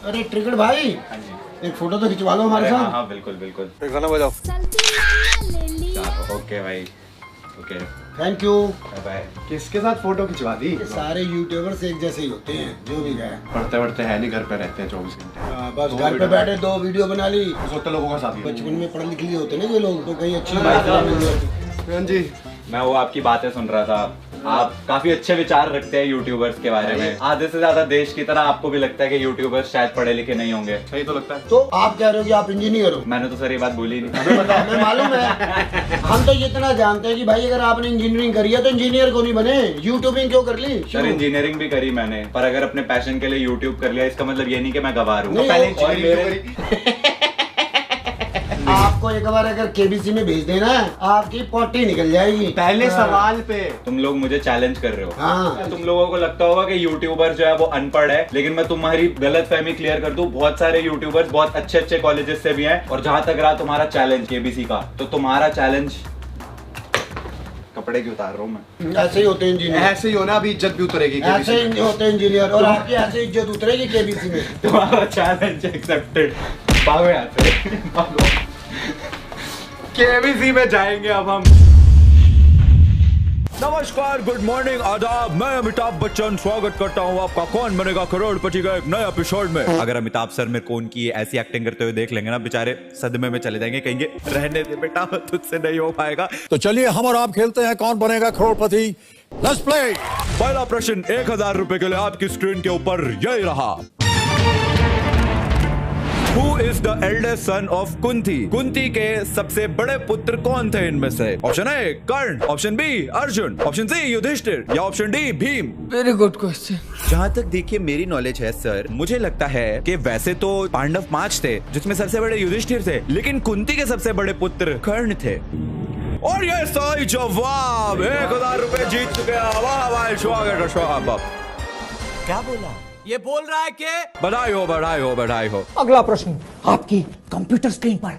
अरे ट्रिगर्ड भाई, एक फोटो तो खिंचवा लो हमारे साथ। हाँ बिल्कुल बिल्कुल। गाना बजाओ। ओके भाई, okay thank you. Bye bye. किसके साथ फोटो खिंचवा दी? सारे यूट्यूबर्स एक जैसे ही होते हैं, जो भी गए। पढ़ते पढ़ते है नहीं, घर पे रहते हैं 24 घंटे। बस घर पे बैठे 2 वीडियो बना ली। सोते लोगों का साथ। बचपन में पढ़ लिख लिए होते ना जो लोग, तो कहीं अच्छी बात मिल जाती। जी मैं वो आपकी बातें सुन रहा था, आप काफी अच्छे विचार रखते हैं यूट्यूबर्स के बारे में। आधे से ज्यादा देश की तरह आपको भी लगता है कि यूट्यूबर्स शायद पढ़े लिखे नहीं होंगे। सही तो लगता है। तो आप कह रहे हो कि आप इंजीनियर हो? मैंने तो सर ये बात बोली नहीं। हमें पता, हमें मालूम है। हम तो इतना जानते हैं कि भाई अगर आपने इंजीनियरिंग करी है तो इंजीनियर क्यों नहीं बने, यूट्यूबिंग क्यों कर ली? सर इंजीनियरिंग भी करी मैंने, पर अगर अपने पैशन के लिए यूट्यूब कर लिया इसका मतलब ये नहीं कि मैं गवार हूँ। आपको एक बार अगर केबीसी में भेज देना, आपकी पोटी निकल जाएगी। पहले सवाल पे तुम लोग मुझे चैलेंज कर रहे हो। हाँ। तुम लोगों को लगता होगा कि यूट्यूबर जो है वो अनपढ़ है, लेकिन मैं तुम्हारी गलत फहमी क्लियर कर दूं, बहुत सारे यूट्यूबर्स बहुत अच्छे अच्छे कॉलेजेस से भी हैं। और जहां तक रहा तुम्हारा चैलेंज केबीसी का, तो तुम्हारा चैलेंज कपड़े क्यों उतार रहा हूँ मैं? ऐसे ही होते हैं इंजीनियर। ऐसे ही होना, अभी इज्जत भी उतरेगी। ऐसे ही होते हैं इंजीनियर, और आपकी ऐसे इज्जत उतरेगी केबीसी में। तुम्हारा चैलेंज एक्सेप्टेड। भागो यहाँ से, भागो। केबीसी में जाएंगे अब हम। नमस्कार, गुड मॉर्निंग, आदाब। मैं अमिताभ बच्चन स्वागत करता हूँ आपका कौन बनेगा करोड़पति का एक नए एपिसोड में। अगर अमिताभ सर मेरे को उनकी ऐसी एक्टिंग करते हुए देख लेंगे ना, बेचारे सदमे में चले जाएंगे, कहेंगे रहने दे बेटा, तुझसे नहीं हो पाएगा। तो चलिए हम और आप खेलते हैं कौन बनेगा करोड़पति। Let's play. पहला प्रश्न 1000 रुपए के लिए आपकी स्क्रीन के ऊपर यही रहा। Who is the eldest son of Kunti? Kunti के सबसे बड़े पुत्र कौन थे इनमें से? Option A Karna, option B Arjun, option C Yudhishthir या option D Bhim. Very good question. जहाँ तक देखिए मेरी नॉलेज है सर, मुझे लगता है कि वैसे तो पांडव 5 थे, जिसमें सबसे बड़े युधिष्ठिर थे, लेकिन कुंती के सबसे बड़े पुत्र कर्ण थे। और ये सही जवाब। 1000 रुपए जीत चुके हैं। वाह वाह, स्वागत। क्या बोला? ये बोल रहा है कि बधाई हो, बधाई हो, बधाई हो। अगला प्रश्न आपकी कंप्यूटर स्क्रीन पर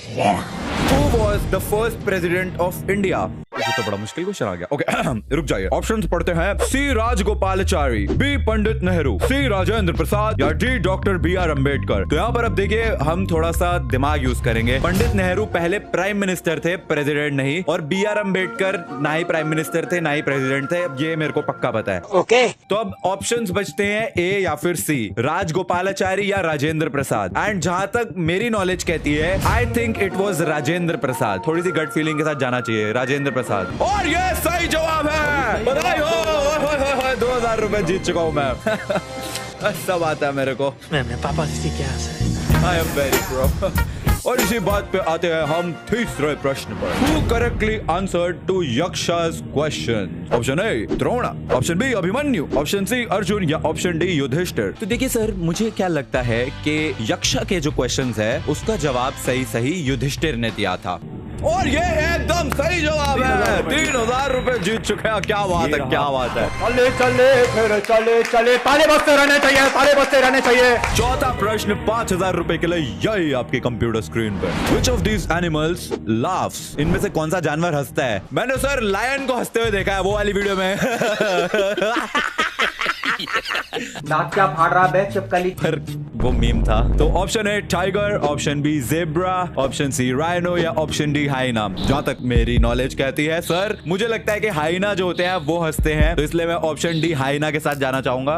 ये रहा। Who was the first president of India? ये तो बड़ा मुश्किल क्वेश्चन आ गया। ओके रुक जाइए, ऑप्शंस पढ़ते हैं। सी राजगोपालाचारी, बी पंडित नेहरू, सी राजेंद्र प्रसाद या डी डॉक्टर बी.आर. अम्बेडकर। तो यहाँ पर अब देखिए हम थोड़ा सा दिमाग यूज करेंगे। पंडित नेहरू पहले प्राइम मिनिस्टर थे, प्रेसिडेंट नहीं, और बी.आर. अम्बेडकर ना ही प्राइम मिनिस्टर थे ना ही प्रेसिडेंट थे, ये मेरे को पक्का पता है। ओके तो अब ऑप्शंस बचते हैं ए या फिर सी, राजगोपालाचारी या राजेंद्र प्रसाद। एंड जहां तक मेरी नॉलेज कहती है, I think it was Rajendra Prasad. थोड़ी सी गट फीलिंग के साथ जाना चाहिए, राजेंद्र प्रसाद। और ये सही जवाब है। बधाई हो। 2000 रुपए जीत चुका हूं मैं। सब आता है मेरे को। मैं अपने पापा से सीख के आया sir. I am very pro. और इसी बात पे आते हैं हम तीसरे प्रश्न पर। Who correctly answered to Yaksha's question? Option A Drona, option B Abhimanyu, option C Arjun या ऑप्शन डी युधिष्ठिर। तो देखिए सर, मुझे क्या लगता है कि यक्षा के जो क्वेश्चंस है उसका जवाब सही युधिष्ठिर ने दिया था। और ये एकदम सही जवाब है। 3000 रुपए जीत चुके हैं। क्या बात है, क्या बात है। चले चले फिर चले चले, ताले बजते रहने चाहिए, ताले बजते रहने चाहिए। चौथा प्रश्न 5000 रुपए के लिए यही आपके कंप्यूटर स्क्रीन पर। Which of these animals laughs? इनमें से कौन सा जानवर हंसता है? मैंने सर लायन को हंसते हुए देखा है वो वाली वीडियो में। दांत क्या फाड़ रहा है चिपकली? पर वो मीम था। तो option A tiger, option B zebra, option C rhino या ऑप्शन डी हाइना। जहाँ तक मेरी नॉलेज कहती है सर, मुझे लगता है कि हाइना जो होते हैं वो हंसते हैं, तो इसलिए मैं ऑप्शन डी हाइना के साथ जाना चाहूंगा।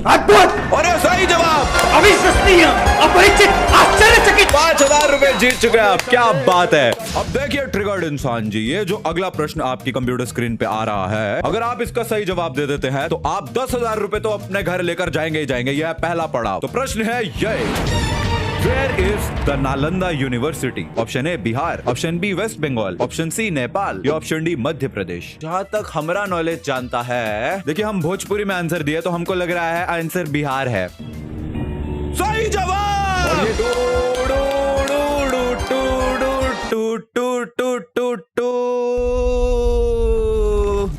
और ये सही जवाब। अविश्वसनीय, अपरिचित, आश्चर्यचकित। 5000 रुपए जीत चुके हैं आप। क्या बात है। अब देखिए ट्रिगर्ड इंसान जी, ये जो अगला प्रश्न आपकी कंप्यूटर स्क्रीन पे आ रहा है, अगर आप इसका सही जवाब दे देते हैं तो आप 10,000 रुपए तो अपने घर लेकर जाएंगे ही जाएंगे। यह पहला पड़ाव। तो प्रश्न है ये, Where is the Nalanda University? Option A Bihar, option B West Bengal, option C Nepal या ऑप्शन डी मध्य प्रदेश। जहाँ तक हमारा नॉलेज जानता है, देखिए हम भोजपुरी में आंसर दिए तो हमको लग रहा है आंसर बिहार है। सही जवाब।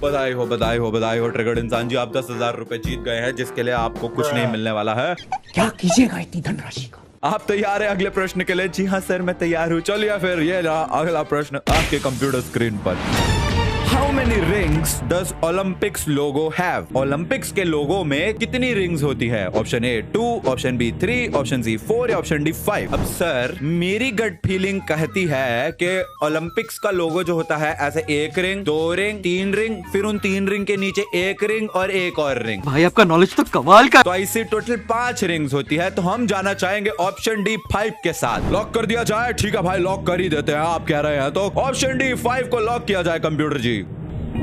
बधाई हो, बधाई हो, बधाई हो ट्रिगर्ड इंसान जी, आप 10,000 रुपए जीत गए हैं, जिसके लिए आपको कुछ नहीं मिलने वाला है। क्या कीजिएगा इतनी धनराशि का? आप तैयार हैं अगले प्रश्न के लिए? जी हाँ सर, मैं तैयार हूँ। चलिए फिर ये रहा अगला प्रश्न आपके कंप्यूटर स्क्रीन पर। How many rings does Olympics logo have? Olympics के लोगो में कितनी रिंग्स होती है? Option A 2, option B 3, option C 4 या ऑप्शन डी 5। अब सर मेरी गट फीलिंग कहती है कि ओलंपिक्स का लोगो जो होता है ऐसे 1 रिंग, 2 रिंग, 3 रिंग, फिर उन 3 रिंग के नीचे 1 रिंग और एक और रिंग। भाई आपका नॉलेज तो कमाल का। तो ऐसी टोटल 5 रिंग्स होती है। तो हम जाना चाहेंगे ऑप्शन डी 5 के साथ। लॉक कर दिया जाए? ठीक है भाई, लॉक कर ही देते हैं, आप कह रहे हैं तो ऑप्शन डी 5 को लॉक किया जाए कंप्यूटर जी।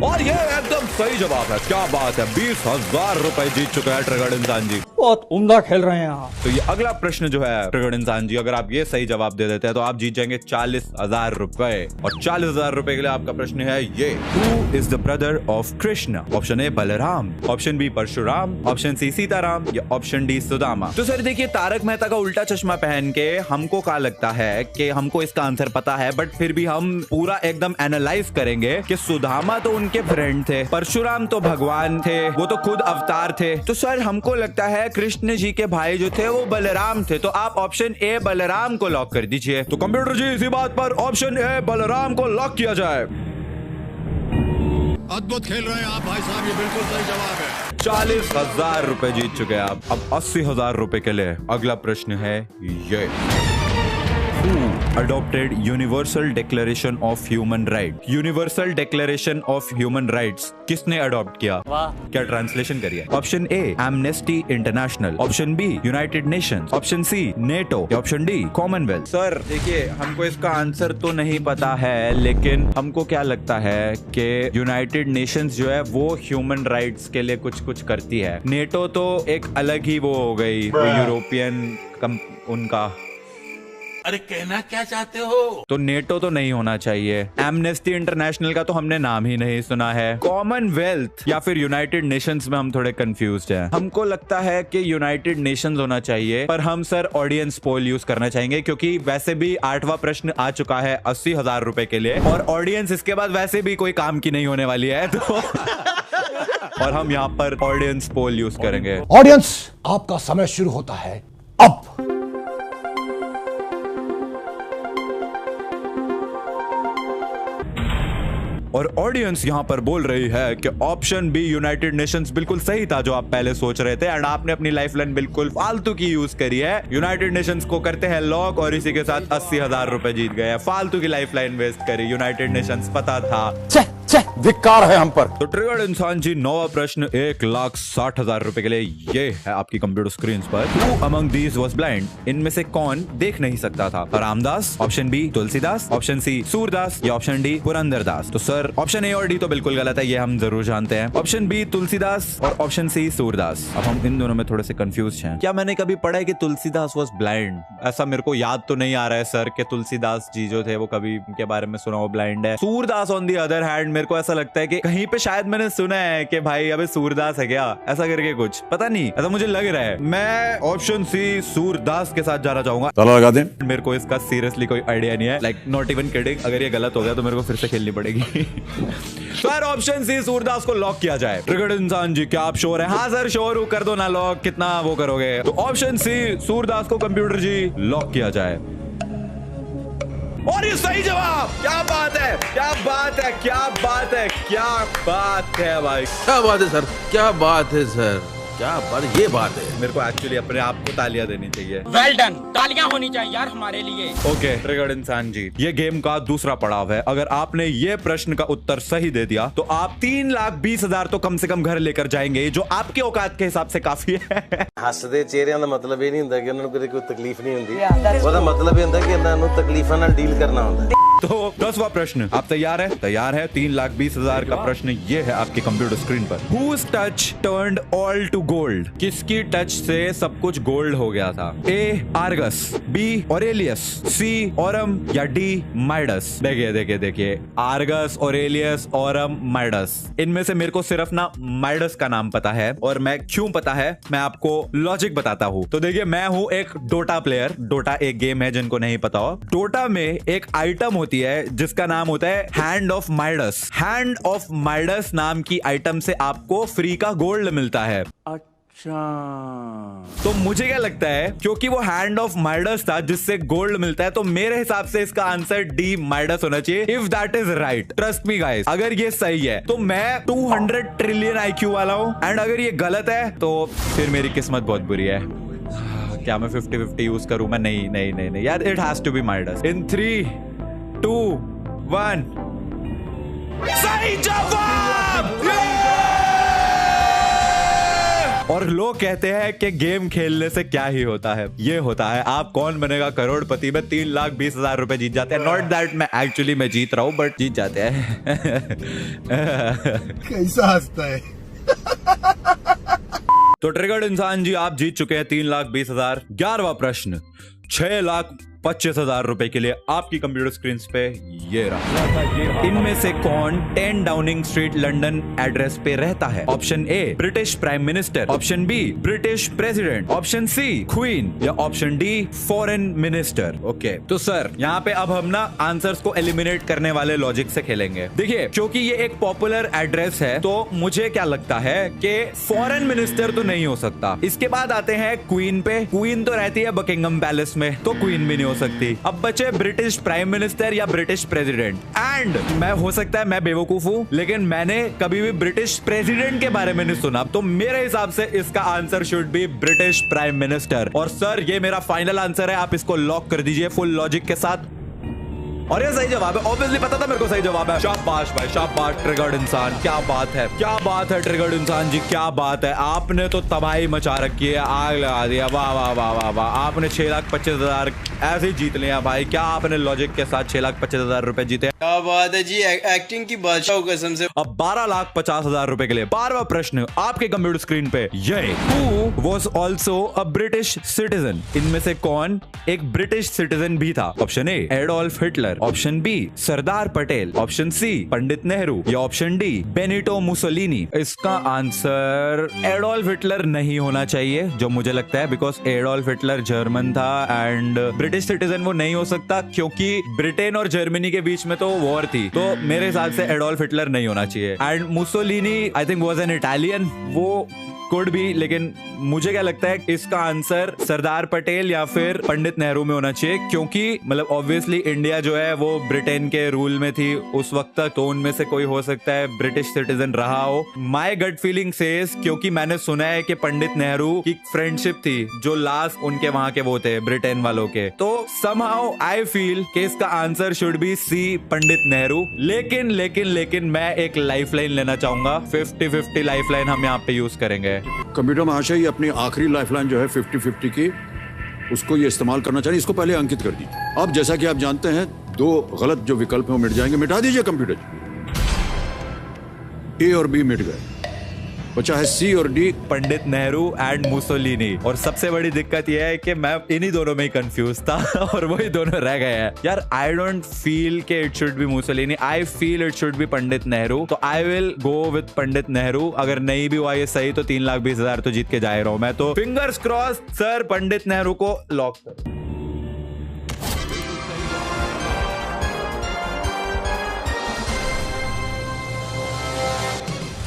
और ये एकदम सही जवाब है। क्या बात है, 20,000 रुपए जीत चुके हैं ट्रिगर्ड इंसान जी। बहुत उम्दा खेल रहे हैं आप। तो ये अगला प्रश्न जो है ट्रिगर्ड इंसान जी, अगर आप ये सही जवाब दे देते हैं तो आप जीत जाएंगे 40,000 रुपए। और 40,000 रुपए के लिए आपका प्रश्न है ये, who is the brother of Krishna? Option A Balram, option B Parshuram, option C Sitaram या ऑप्शन डी सुदामा। तो सर देखिए, तारक मेहता का उल्टा चश्मा पहन के हमको क्या लगता है कि हमको इसका आंसर पता है, बट फिर भी हम पूरा एकदम एनालाइज करेंगे कि सुदामा तो उनके फ्रेंड थे, परशुराम तो भगवान थे, वो तो खुद अवतार थे। तो सर हमको लगता है कृष्ण जी के भाई जो थे वो बलराम थे। तो आप ऑप्शन ए बलराम को लॉक कर दीजिए। तो कंप्यूटर जी इसी बात पर ऑप्शन ए बलराम को लॉक किया जाए। अद्भुत खेल रहे हैं आप भाई साहब, ये बिल्कुल सही जवाब है। 40,000 रुपए जीत चुके हैं आप। अब 80,000 रुपए के लिए अगला प्रश्न है ये, Who adopted Universal Declaration of Human Rights? Universal Declaration of Human Rights किसने अडॉप्ट किया? क्या ट्रांसलेशन करिए? Option A Amnesty International, option B United Nations, option C NATO या ऑप्शन डी कॉमनवेल्थ। सर देखिए, हमको इसका आंसर तो नहीं पता है, लेकिन हमको क्या लगता है कि यूनाइटेड नेशंस जो है वो ह्यूमन राइट्स के लिए कुछ करती है। नेटो तो एक अलग ही वो हो गई, यूरोपियन उनका। अरे कहना क्या चाहते हो? तो नेटो तो नहीं होना चाहिए। एमनेस्टी इंटरनेशनल का तो हमने नाम ही नहीं सुना है। कॉमनवेल्थ या फिर यूनाइटेड नेशंस में हम थोड़े कंफ्यूज्ड हैं। हमको लगता है कि यूनाइटेड नेशंस होना चाहिए, पर हम सर ऑडियंस पोल यूज करना चाहेंगे, क्योंकि वैसे भी 8वां प्रश्न आ चुका है 80,000 रुपए के लिए, और ऑडियंस इसके बाद वैसे भी कोई काम की नहीं होने वाली है। तो और हम यहाँ पर ऑडियंस पोल यूज करेंगे। ऑडियंस, आपका समय शुरू होता है अब। और ऑडियंस यहाँ पर बोल रही है कि ऑप्शन बी यूनाइटेड नेशंस बिल्कुल सही था जो आप पहले सोच रहे थे, एंड आपने अपनी लाइफलाइन बिल्कुल फालतू की यूज करी है। यूनाइटेड नेशंस को करते हैं लॉक, और इसी के साथ 80,000 रुपए जीत गए। फालतू की लाइफलाइन वेस्ट करी, यूनाइटेड नेशंस पता था। धिक्कार है हम पर। तो ट्रिगर्ड इंसान जी, 9वां प्रश्न 1,60,000 रुपए के लिए ये है आपकी कंप्यूटर स्क्रीन पर। Who among these was blind? इनमें से कौन देख नहीं सकता था? Ramdas, option B Tulsidas, option C Surdas या ऑप्शन डी पुरंदरदास। तो सर ऑप्शन ए और डी तो बिल्कुल गलत है, ये हम जरूर जानते हैं। ऑप्शन बी तुलसीदास और ऑप्शन सी सूरदास। अब हम इन दोनों में थोड़े से कंफ्यूज हैं। क्या मैंने कभी पढ़ा है कि तुलसीदास वॉज ब्लाइंड? ऐसा मेरे को याद तो नहीं आ रहा है सर कि तुलसीदास जी जो थे वो कभी उनके बारे में सुना हो ब्लाइंड है। Surdas on the other hand, मेरे को ऐसा लगता है कि कहीं पे शायद मैंने सुना है कि भाई अबे सूरदास है क्या, ऐसा करके कुछ, पता नहीं, ऐसा मुझे लग रहा है। मैं ऑप्शन सी सूरदास के साथ जाना चाहूंगा। ताला लगा दें। मेरे को इसका सीरियसली कोई आइडिया नहीं है, लाइक नॉट इवन किडिंग। अगर ये गलत हो गया तो मेरे को फिर से खेलनी पड़ेगी। सर ऑप्शन सी सूरदास को लॉक किया जाए। ट्रिगर्ड इंसान जी, क्या आप श्योर है? हाँ सर श्योर हूं, कर दो ना लॉक, कितना वो करोगे? तो ऑप्शन सी सूरदास को कंप्यूटर जी लॉक किया जाए। और ये सही जवाब। क्या बात है, क्या बात है, क्या बात है, क्या बात है भाई, क्या बात है सर, क्या बात है सर, क्या बात, ये बात है। मेरे को एक्चुअली अपने आप को तालियां देनी चाहिए। वेल डन, तालियां होनी चाहिए यार हमारे लिए। ओके ट्रिगर्ड इंसान जी, ये गेम का दूसरा पड़ाव है। अगर आपने ये प्रश्न का उत्तर सही दे दिया तो आप 3,20,000 तो कम से कम घर लेकर जाएंगे, जो आपके औकात के हिसाब से काफी है। हसदे चेहरिਆਂ ਦਾ ਮਤਲਬ ਇਹ ਨਹੀਂ ਹੁੰਦਾ ਕਿ ਉਹਨਾਂ ਨੂੰ ਕੋਈ ਤਕਲੀਫ ਨਹੀਂ ਹੁੰਦੀ, ਉਹਦਾ ਮਤਲਬ ਇਹ ਹੁੰਦਾ ਕਿ ਇਹਨਾਂ ਨੂੰ ਤਕਲੀਫਾਂ ਨਾਲ ਡੀਲ ਕਰਨਾ ਹੁੰਦਾ। तो 10वां प्रश्न, आप तैयार है? तैयार है। 3,20,000 का प्रश्न ये है आपकी कंप्यूटर स्क्रीन पर। Whose touch turned all to gold? किसकी टच से सब कुछ गोल्ड हो गया था? A Argus, B Aurelius, C Oram या D माइडस। देखिए देखिए देखिए, आर्गस, ऑरेलियस, ओरम, माइडस, इनमें से मेरे को सिर्फ ना माइडस का नाम पता है, और मैं क्यों पता है मैं आपको लॉजिक बताता हूँ। तो देखिए, मैं हूँ एक डोटा प्लेयर। डोटा एक गेम है, जिनको नहीं पता हो। डोटा में एक आइटम होती है जिसका नाम होता है hand of Midas. Hand of Midas नाम की आइटम से आपको फ्री का गोल्ड मिलता है। तो मुझे क्या लगता है, क्योंकि वो हैंड ऑफ माइडस था जिससे गोल्ड मिलता है, तो मेरे हिसाब से इसका आंसर डी माइडस होना चाहिए। If that is right, trust me guys, अगर ये सही है तो मैं 200 ट्रिलियन IQ वाला हूं, एंड अगर ये गलत है तो फिर मेरी किस्मत बहुत बुरी है। क्या मैं 50-50 यूज करूं? मैं नहीं यार, it has to be Midas. In 3, 2, 1 सही जवाब। और लोग कहते हैं कि गेम खेलने से क्या ही होता है, ये होता है आप कौन बनेगा करोड़पति में 3,20,000 रुपए जीत जाते हैं। नॉट दैट मैं एक्चुअली मैं जीत रहा हूं, बट जीत जाते हैं। कैसा हंसता है। तो ट्रिगर्ड इंसान जी, आप जीत चुके हैं 3,20,000। 11वां प्रश्न, 6,25,000 रुपए के लिए आपकी कंप्यूटर स्क्रीन पे ये रहा। इनमें से कौन 10 डाउनिंग स्ट्रीट लंदन एड्रेस पे रहता है? Option A British prime minister, option B British president, option C queen, या option D foreign minister. Okay, तो सर यहाँ पे अब हम ना आंसर्स को एलिमिनेट करने वाले लॉजिक से खेलेंगे। देखिए, क्योंकि ये एक पॉपुलर एड्रेस है तो मुझे क्या लगता है कि फॉरेन मिनिस्टर तो नहीं हो सकता। इसके बाद आते हैं क्वीन पे। क्वीन तो रहती है बकिंगम पैलेस में, तो क्वीन भी नहीं हो सकती। अब बचे ब्रिटिश प्राइम मिनिस्टर या ब्रिटिश प्रेसिडेंट। एंड मैं, हो सकता है मैं बेवकूफ हूं, लेकिन मैंने कभी भी ब्रिटिश प्रेसिडेंट के बारे में नहीं सुना, तो मेरे हिसाब से इसका answer should be British prime minister. और सर ये मेरा फाइनल आंसर है, आप इसको लॉक कर दीजिए फुल लॉजिक के साथ। और ये सही जवाब है, ऑब्वियसली पता था मेरे को सही जवाब है। शाबाश भाई, शाबाश ट्रिगर्ड इंसान, क्या बात है, क्या बात है ट्रिगर्ड इंसान जी, क्या बात है। आपने तो तबाही मचा रखी है, आग लगा दिया। वाह वाह वाह वाह वाह, आपने 6,25,000 ऐसे ही जीत लिया भाई। क्या आपने लॉजिक के साथ 6,25,000 रुपए जीते? क्या बात है जी, एक्टिंग की बादशाह कसम से। अब 12,50,000 रुपए के लिए 12वां प्रश्न आपके कंप्यूटर स्क्रीन पे ये। Who was also a British citizen? इनमें से कौन एक ब्रिटिश सिटीजन भी था? Option A Adolf Hitler, option B Sardar Patel, option C Pandit Nehru, या ऑप्शन डी बेनिटो मुसोलिनी। इसका आंसर एडोल्फ हिटलर नहीं होना चाहिए, जो मुझे लगता है, बिकॉज एडोल्फ हिटलर जर्मन था एंड ब्रिटिश सिटीजन वो नहीं हो सकता, क्योंकि ब्रिटेन और जर्मनी के बीच में तो वॉर थी। तो मेरे हिसाब से एडोल्फ हिटलर नहीं होना चाहिए। And Mussolini I think was an Italian, वो कुड भी, लेकिन मुझे क्या लगता है इसका आंसर सरदार पटेल या फिर पंडित नेहरू में होना चाहिए, क्योंकि मतलब ऑब्वियसली इंडिया जो है वो ब्रिटेन के रूल में थी उस वक्त तक, तो उनमें से कोई हो सकता है ब्रिटिश सिटीजन रहा हो। माय गट फीलिंग सेज, क्योंकि मैंने सुना है कि पंडित नेहरू की फ्रेंडशिप थी जो लास्ट उनके वहां के वो थे ब्रिटेन वालों के, तो समहाउ आई फील कि इसका answer should B C Pandit Nehru. लेकिन लेकिन लेकिन मैं एक लाइफलाइन लेना चाहूंगा, 50-50 लाइफलाइन हम यहाँ पे यूज करेंगे। कंप्यूटर महाशय अपनी आखिरी लाइफलाइन जो है 50-50 की, उसको ये इस्तेमाल करना चाहिए। इसको पहले अंकित कर दीजिए। अब जैसा कि आप जानते हैं 2 गलत जो विकल्प हैं वो मिट जाएंगे। मिटा दीजिए कंप्यूटर। ए और बी मिट गए, बचा है सी और D, Pandit Nehru and Mussolini. और सबसे बड़ी दिक्कत यह है कि मैं इन्हीं दोनों में ही कंफ्यूज था और वही दोनों रह गए हैं यार। आई डोंट फील कि it should be Mussolini, I feel it should be Pandit Nehru, तो I will go with Pandit Nehru. अगर नहीं भी हुआ ये सही तो 3,20,000 तो जीत के जा रहा हूं मैं, तो fingers cross sir, Pandit Nehru को लॉक करो।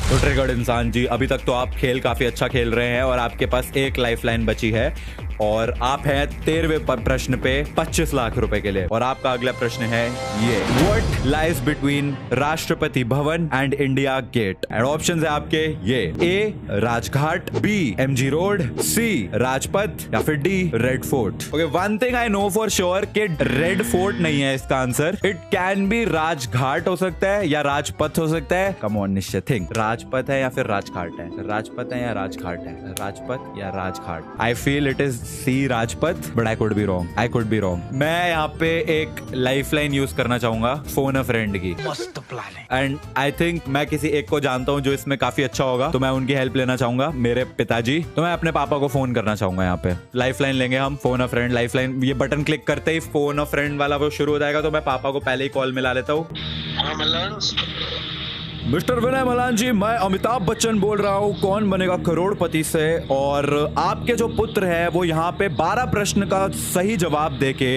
तो ट्रिगर्ड इंसान जी, अभी तक तो आप खेल काफी अच्छा खेल रहे हैं और आपके पास एक लाइफलाइन बची है और आप हैं 13वें प्रश्न पे 25 लाख रुपए के लिए। और आपका अगला प्रश्न है ये, what lies between Rashtrapati Bhavan and India Gate? And options है आपके ये, A Rajghat, B MG road, C Rajpath, या फिर D Red Fort. Okay, one thing I know for sure कि रेड फोर्ट नहीं है इसका answer. It can be Rajghat हो सकता है या राजपथ हो सकता है। Come on Nishchay, think Rajpath है या फिर राजघाट है, राजपथ है या राजघाट है, राजपथ या Rajghat. I feel it is C Rajpath, but I could be wrong, I could be wrong. मैं यहाँ पे एक लाइफलाइन यूज करना चाहूंगा, फोन अ फ्रेंड की। मस्त प्लान है। एंड आई थिंक मैं किसी एक को जानता हूँ जो इसमें काफी अच्छा होगा, तो मैं उनकी हेल्प लेना चाहूंगा, मेरे पिताजी। तो मैं अपने पापा को फोन करना चाहूंगा। यहाँ पे लाइफलाइन लेंगे हम, फोन अ फ्रेंड लाइफलाइन। ये बटन क्लिक करते ही फोन अ फ्रेंड वाला वो शुरू हो जाएगा, तो मैं पापा को पहले ही कॉल मिला लेता हूँ। मिस्टर विनय मलान जी, मैं अमिताभ बच्चन बोल रहा हूँ कौन बनेगा करोड़पति से, और आपके जो पुत्र है वो यहाँ पे 12 प्रश्न का सही जवाब देके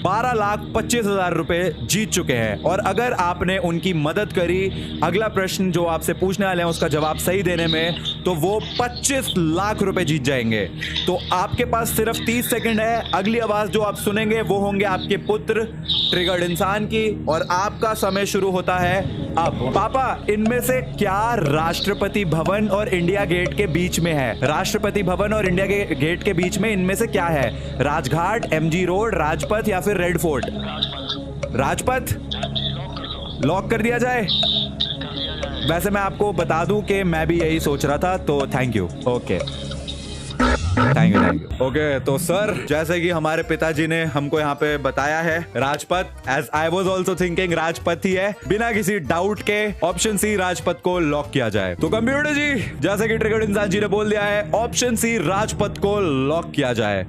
12,25,000 रुपए जीत चुके हैं। और अगर आपने उनकी मदद करी अगला प्रश्न जो आपसे पूछने वाले हैं उसका जवाब सही देने में, तो वो 25 लाख रुपए जीत जाएंगे। तो आपके पास सिर्फ 30 सेकंड है। अगली आवाज जो आप सुनेंगे वो होंगे आपके पुत्र ट्रिगर्ड इंसान की, और आपका समय शुरू होता है अब। पापा, इनमें से क्या राष्ट्रपति भवन और इंडिया गेट के बीच में है? राष्ट्रपति भवन और इंडिया गेट के बीच में इनमें से क्या है? राजघाट, एमजी रोड, राजपथ या फिर रेड फोर्ट? राजपथ लॉक कर दिया जाए। वैसे मैं आपको बता दूं कि मैं भी यही सोच रहा था, तो thank you. Okay, thank you. Okay, तो सर जैसे कि हमारे पिताजी ने हमको यहाँ पे बताया है Rajpath, as I was also thinking Rajpath ही है। बिना किसी डाउट के ऑप्शन सी राजपथ को लॉक किया जाए। तो कंप्यूटर जी, जैसे कि ट्रिगर्ड इंसान जी ने बोल दिया है, ऑप्शन सी राजपथ को लॉक किया जाए,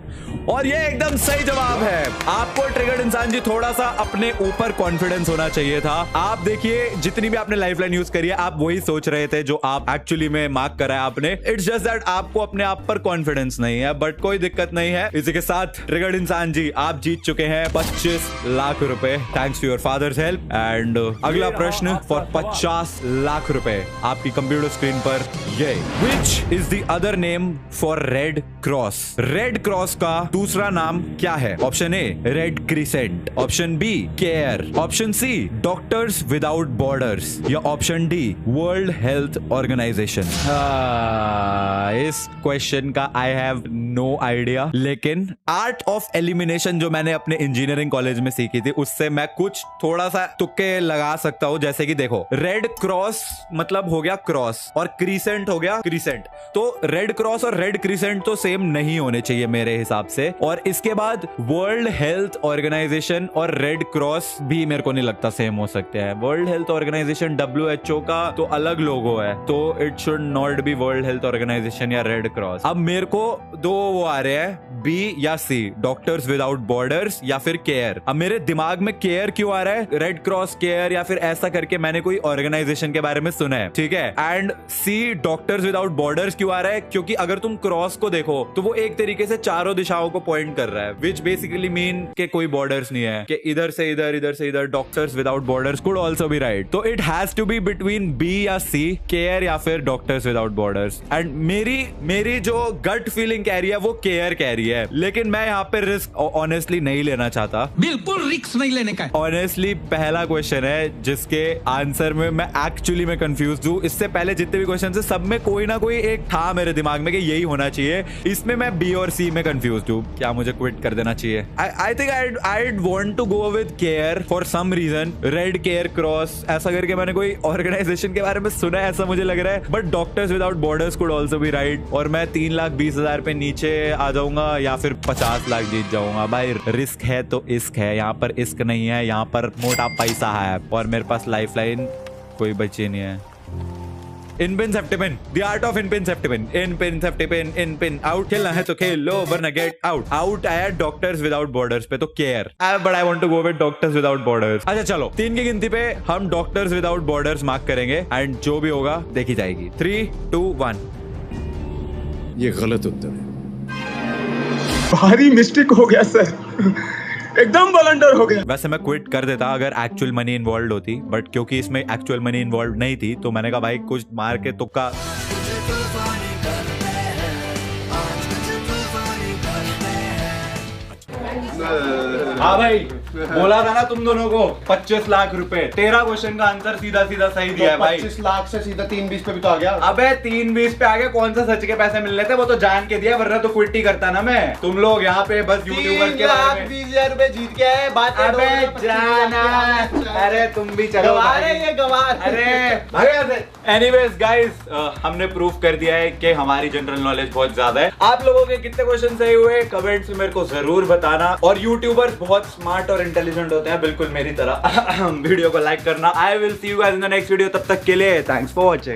और ये एकदम सही जवाब है। आपको ट्रिगर्ड इंसान जी थोड़ा सा अपने ऊपर कॉन्फिडेंस होना चाहिए था। आप देखिए, जितनी भी आपने लाइफलाइन यूज करी है, आप वही सोच रहे थे जो आप एक्चुअली में मार्क करा है आपने। इट्स जस्ट दैट आपको अपने आप पर कॉन्फिडेंस नहीं है, बट कोई दिक्कत नहीं है। इसी के साथ ट्रिगर्ड इंसान जी आप जीत चुके हैं 25 लाख रुपए, thanks to your father's help. And अगला प्रश्न फॉर 50 लाख रुपए आपकी कंप्यूटर स्क्रीन पर ये, which is the other name for Red Cross? Red Cross का दूसरा नाम क्या है? Option A Red Crescent, option B CARE, option C doctors without borders, या option D World Health Organization. इस क्वेश्चन का आई हैव नो आइडिया, लेकिन art of elimination जो मैंने अपने इंजीनियरिंग कॉलेज में सीखी थी, उससे मैं कुछ थोड़ा सा तुक्के लगा सकता हूं। जैसे कि देखो, रेड क्रॉस मतलब हो गया क्रॉस, और क्रीसेंट हो गया क्रीसेंट। तो रेड क्रॉस और रेड क्रीसेंट तो सेम नहीं होने चाहिए मेरे हिसाब से। और इसके बाद वर्ल्ड हेल्थ ऑर्गेनाइजेशन और रेड क्रॉस भी मेरे को नहीं लगता सेम हो सकते हैं। वर्ल्ड हेल्थ ऑर्गेनाइजेशन WHO का तो अलग लोगो है, तो it should not be World Health Organization या रेड क्रॉस। अब मेरे को दो वो आ रहे हैं, बी या सी, डॉक्टर्स विदाउट बॉर्डर्स या फिर केयर। अब मेरे दिमाग में केयर क्यों आ रहा है? रेड क्रॉस, केयर या फिर ऐसा करके मैंने कोई ऑर्गेनाइजेशन के बारे में सुना है, ठीक है। And C doctors without Borders क्यों आ रहा है? क्योंकि अगर तुम क्रॉस को देखो तो वो एक तरीके से चारों दिशाओं को पॉइंट कर रहा है, विच बेसिकली मीन के कोई बॉर्डर्स नहीं है, कि इधर से इधर, इधर से इधर। Doctors without borders could also be right. तो it has to be between B या सी, केयर या फिर डॉक्टर्स विदाउट बॉर्डर्स। एंड मेरी जो गट फीलिंग कह रही है वो केयर कह रही है, लेकिन मैं यहाँ पे रिस्क ऑनेस्टली नहीं लेना चाहता। बिल्कुल रिस्क नहीं लेने का। ऑनेस्टली पहला क्वेश्चन है जिसके आंसर में मैं एक्चुअली में कंफ्यूज हूँ। इससे पहले जितने भी क्वेश्चन थे सब में कोई ना कोई एक था मेरे दिमाग में कि यही होना चाहिए। इसमें मैं बी और सी में कंफ्यूज हूँ। क्या मुझे क्विट कर देना चाहिए? I think I'd want to go with care for some reason. Red care cross ऐसा करके मैंने कोई ऑर्गेनाइजेशन के बारे में सुना है, ऐसा मुझे लग रहा है। But doctors without borders could also be right. और मैं 3,20,000 पे नीचे आ जाऊंगा या फिर 50 लाख जीत जाऊंगा। भाई रिस्क है तो इश्क है, यहाँ पर इश्क नहीं है, यहाँ पर मोटा पैसा है, और मेरे पास लाइफलाइन कोई बची नहीं है। In pin safety pin, the art of in pin safety pin, in pin safety pin, in pin out. खेलना है तो खेल लो वरना गेट आउट। आउट आया डॉक्टर्स विदाउट बॉर्डर्स पे, तो care. But I want to go with Doctors without Borders. अच्छा चलो, 3 की गिनती पे हम डॉक्टर्स विदाउट बॉर्डर्स मार्क करेंगे, एंड जो भी होगा देखी जाएगी। 3, 2, 1। ये गलत उत्तर है। भारी मिस्टेक हो गया सर, एकदम ब्लंडर हो गया। वैसे मैं क्विट कर देता अगर एक्चुअल मनी इन्वॉल्व होती, बट क्योंकि इसमें एक्चुअल मनी इन्वॉल्व नहीं थी तो मैंने कहा भाई कुछ मार के तुक्का। हाँ भाई, बोला था ना तुम दोनों को 25 लाख रुपए। 13 क्वेश्चन का आंसर सीधा सीधा सही दिया है भाई। 25 लाख से सीधा 320 पे भी तो आ गया। अबे 320 पे आ गया, कौन सा सच के पैसे मिलने थे? वो तो जान के दिया, वरना तो क्विट ही करता ना मैं। तुम लोग यहाँ पे बस यूट्यूबर के बारे में 3,20,000 रुपए जीत के आए। बात अबे जाना, अरे तुम भी चलो। ये गवार। अरे एनीवेज गाइस, हमने प्रूफ कर दिया है कि हमारी जनरल नॉलेज बहुत ज्यादा है। आप लोगों के कितने क्वेश्चन सही हुए कमेंट्स में मेरे को जरूर बताना। और यूट्यूबर्स बहुत स्मार्ट और इंटेलिजेंट होते हैं, बिल्कुल मेरी तरह। वीडियो को लाइक करना। I will see you guys in the next video. तब तक के लिए थैंक्स फॉर वॉचिंग।